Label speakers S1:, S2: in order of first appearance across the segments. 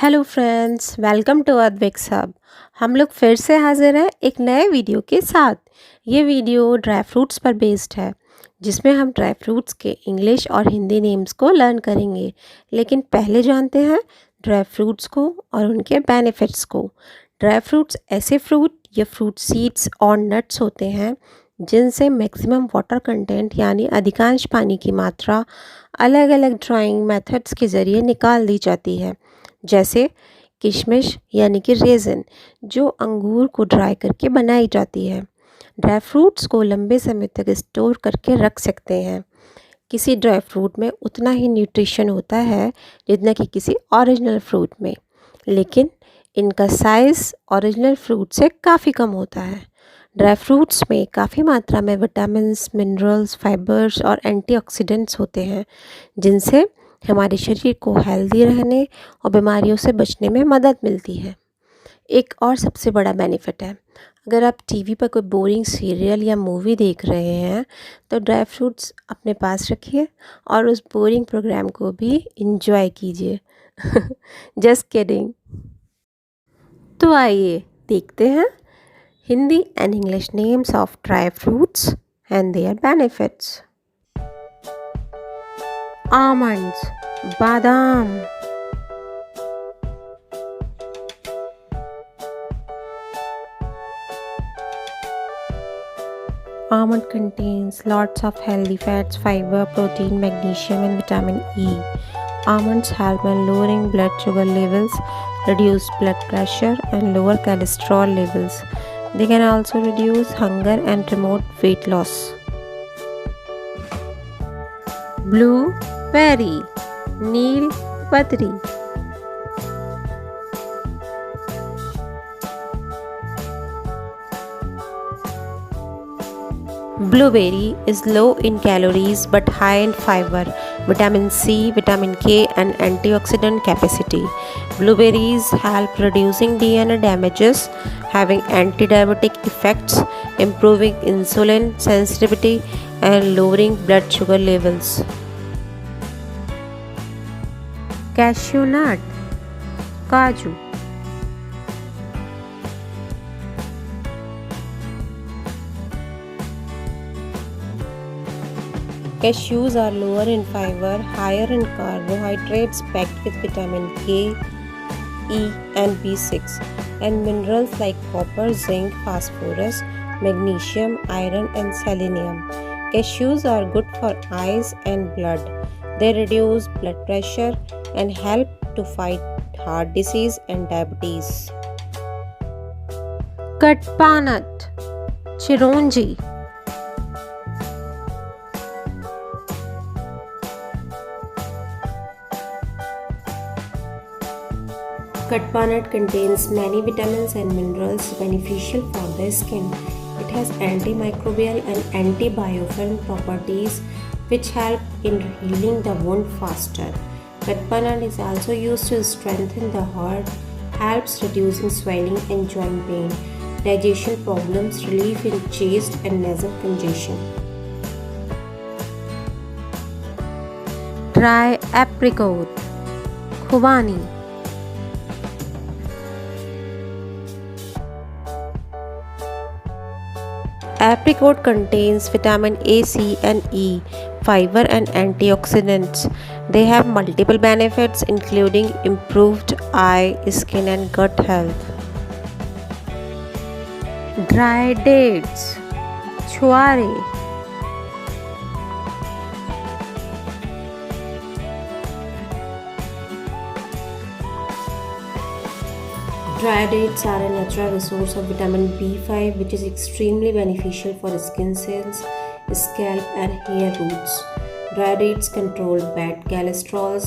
S1: Hello friends, welcome to Advik's hub. हम लोग फिर से हाजिर हैं एक नए वीडियो के साथ। ये वीडियो ड्राई फ्रूट्स पर बेस्ड है, जिसमें हम ड्राई फ्रूट्स के इंग्लिश और हिंदी नेम्स को लर्न करेंगे। लेकिन पहले जानते हैं ड्राई फ्रूट्स को और उनके बेनिफिट्स को। ड्राई फ्रूट्स ऐसे फ्रूट या फ्रूट सीड्स और नट्स होते हैं जिनसे मैक्सिमम वाटर कंटेंट यानी अधिकांश पानी की मात्रा अलग अलग ड्राइंग मेथड्स के ज़रिए निकाल दी जाती है। जैसे किशमिश यानी कि रेज़न, जो अंगूर को ड्राई करके बनाई जाती है। ड्राई फ्रूट्स को लंबे समय तक स्टोर करके रख सकते हैं। किसी ड्राई फ्रूट में उतना ही न्यूट्रिशन होता है जितना कि किसी ओरिजिनल फ्रूट में, लेकिन इनका साइज़ ओरिजिनल फ्रूट से काफ़ी कम होता है। ड्राई फ्रूट्स में काफ़ी मात्रा में विटामिन्स, मिनरल्स, फाइबर्स और एंटीऑक्सीडेंट्स होते हैं, जिनसे हमारे शरीर को हेल्दी रहने और बीमारियों से बचने में मदद मिलती है। एक और सबसे बड़ा बेनिफिट है, अगर आप टीवी पर कोई बोरिंग सीरियल या मूवी देख रहे हैं तो ड्राई फ्रूट्स अपने पास रखिए और उस बोरिंग प्रोग्राम को भी इंजॉय कीजिए। Just kidding. तो आइए देखते हैं Hindi and English names of dry fruits and their benefits. Almonds, बादाम। Almond contains lots of healthy fats, fiber, protein, magnesium, and vitamin E. Almonds help in lowering blood sugar levels, reduce blood pressure, and lower cholesterol levels. They can also reduce hunger and promote weight loss. Blueberry, नीलबदरी। Blueberry is low in calories but high in fiber, vitamin C, vitamin K, and antioxidant capacity. Blueberries help reducing DNA damages, having anti-diabetic effects, improving insulin sensitivity, and lowering blood sugar levels. Cashew nut, काजू। Cashews are lower in fiber, higher in carbohydrates, packed with vitamin K, E, and B6, and minerals like copper, zinc, phosphorus, magnesium, iron, and selenium. Cashews are good for eyes and blood. They reduce blood pressure and help to fight heart disease and diabetes. Kadpa nut, chironji। Kadpa nut contains many vitamins and minerals beneficial for the skin. It has antimicrobial and antibiofilm properties which help in healing the wound faster. Kadpa nut is also used to strengthen the heart, helps reducing swelling and joint pain, digestion problems, relief in chest and nasal congestion. Dry apricot, खुबानी। Apricot contains vitamin A, C, and E, fiber, and antioxidants. They have multiple benefits, including improved eye, skin, and gut health. Dry dates, छुआरे। Dry dates are a natural resource of vitamin B5, which is extremely beneficial for skin cells, scalp, and hair roots. Dry dates control bad cholesterols.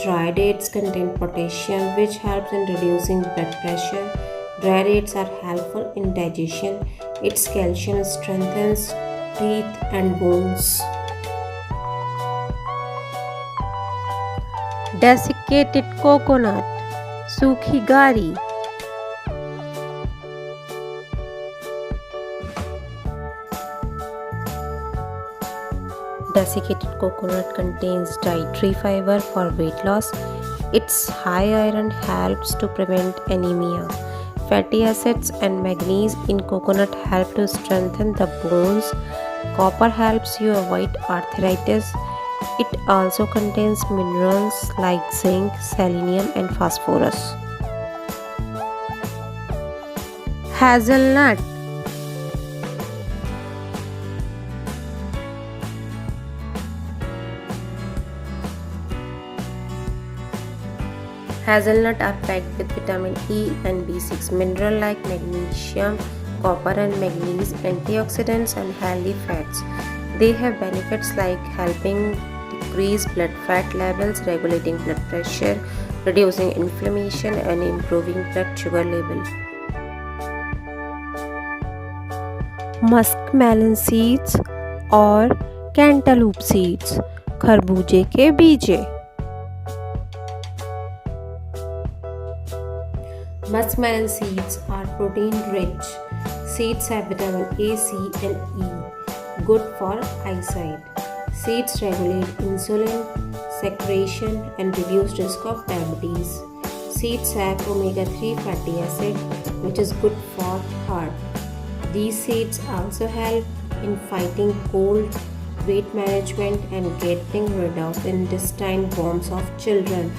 S1: Dry dates contain potassium, which helps in reducing blood pressure. Dry dates are helpful in digestion. Its calcium strengthens teeth and bones. Desiccated coconut, सूखी गारी। Desiccated coconut contains dietary fiber for weight loss. Its high iron helps to prevent anemia. Fatty acids and manganese in coconut help to strengthen the bones. Copper helps you avoid arthritis. It also contains minerals like zinc, selenium, and phosphorus. Hazelnut. Hazelnut are packed with vitamin E and B6, mineral like magnesium, copper and manganese, antioxidants and healthy fats. They have benefits like helping decrease blood fat levels, regulating blood pressure, reducing inflammation and improving blood sugar level. Muskmelon seeds और cantaloupe seeds, खरबूजे के बीजे। Muskmelon seeds are protein rich. Seeds have vitamin A, C, and E, good for eyesight. Seeds regulate insulin secretion and reduce risk of diabetes. Seeds have omega-3 fatty acid, which is good for heart. These seeds also help in fighting cold, weight management, and getting rid of intestine worms of children.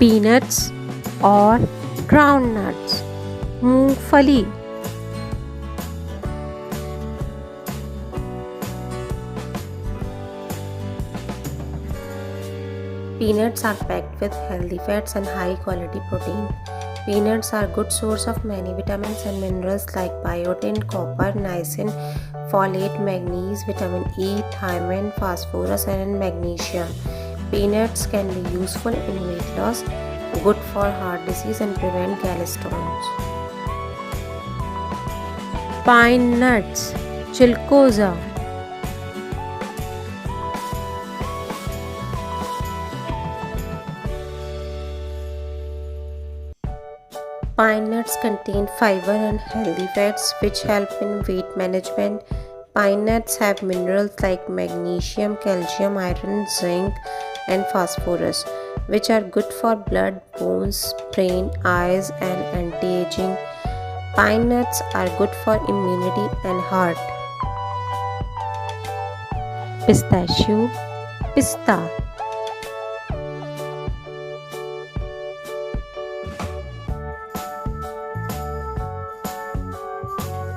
S1: Peanuts और groundnuts, मूंगफली। Peanuts are packed with healthy fats and high quality protein. Peanuts are good source of many vitamins and minerals like biotin, copper, niacin, folate, manganese, vitamin E, thiamine, phosphorus, and magnesium. Peanuts can be useful in weight loss, good for heart disease and prevent gallstones. Pine nuts, Chilcoza. Pine nuts contain fiber and healthy fats which help in weight management. Pine nuts have minerals like magnesium, calcium, iron, zinc, and phosphorus, which are good for blood, bones, brain, eyes, and anti-aging. Pine nuts are good for immunity and heart. Pistachio, Pista.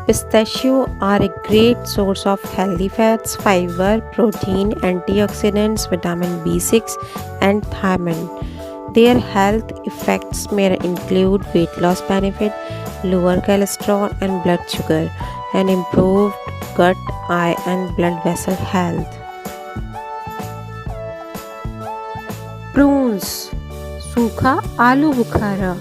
S1: Pistachio are a great source of healthy fats, fiber, protein, antioxidants, vitamin B6, and thiamine. Their health effects may include weight loss benefit, lower cholesterol and blood sugar, and improved gut, eye, and blood vessel health. Prunes, सूखा आलू बुखारा।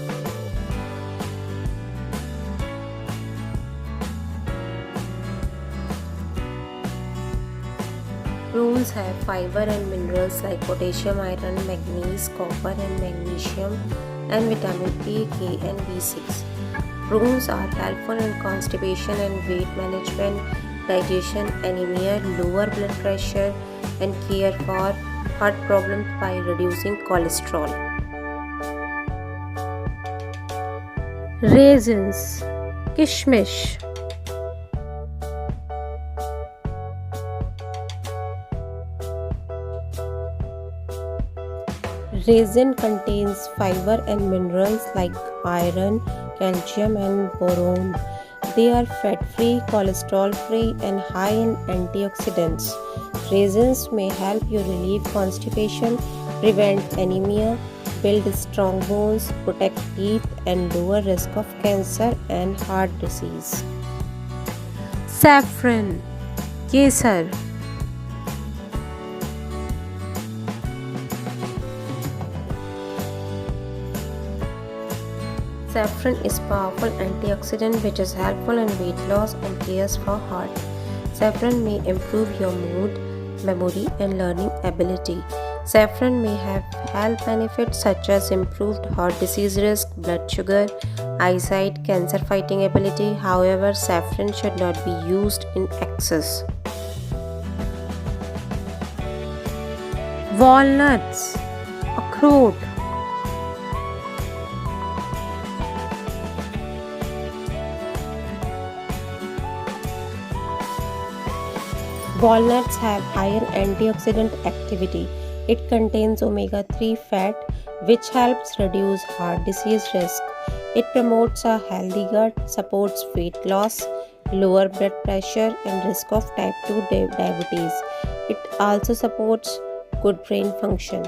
S1: Prunes have fiber and minerals like potassium, iron, manganese, copper and magnesium, and vitamin A, K and B6. Prunes are helpful in constipation and weight management, digestion, anemia, lower blood pressure, and care for heart problems by reducing cholesterol. Raisins, Kishmish. Raisin contains fiber and minerals like iron, calcium and boron. They are fat-free, cholesterol-free and high in antioxidants. Raisins may help you relieve constipation, prevent anemia, build strong bones, protect teeth and lower risk of cancer and heart disease. Saffron, Kesar. Saffron is powerful antioxidant which is helpful in weight loss and cares for heart. Saffron may improve your mood, memory and learning ability. Saffron may have health benefits such as improved heart disease risk, blood sugar, eyesight, cancer fighting ability. However, saffron should not be used in excess. Walnuts, fruit. Walnuts have higher antioxidant activity. It contains omega-3 fat, which helps reduce heart disease risk. It promotes a healthy gut, supports weight loss, lower blood pressure, and risk of type 2 diabetes. It also supports good brain function.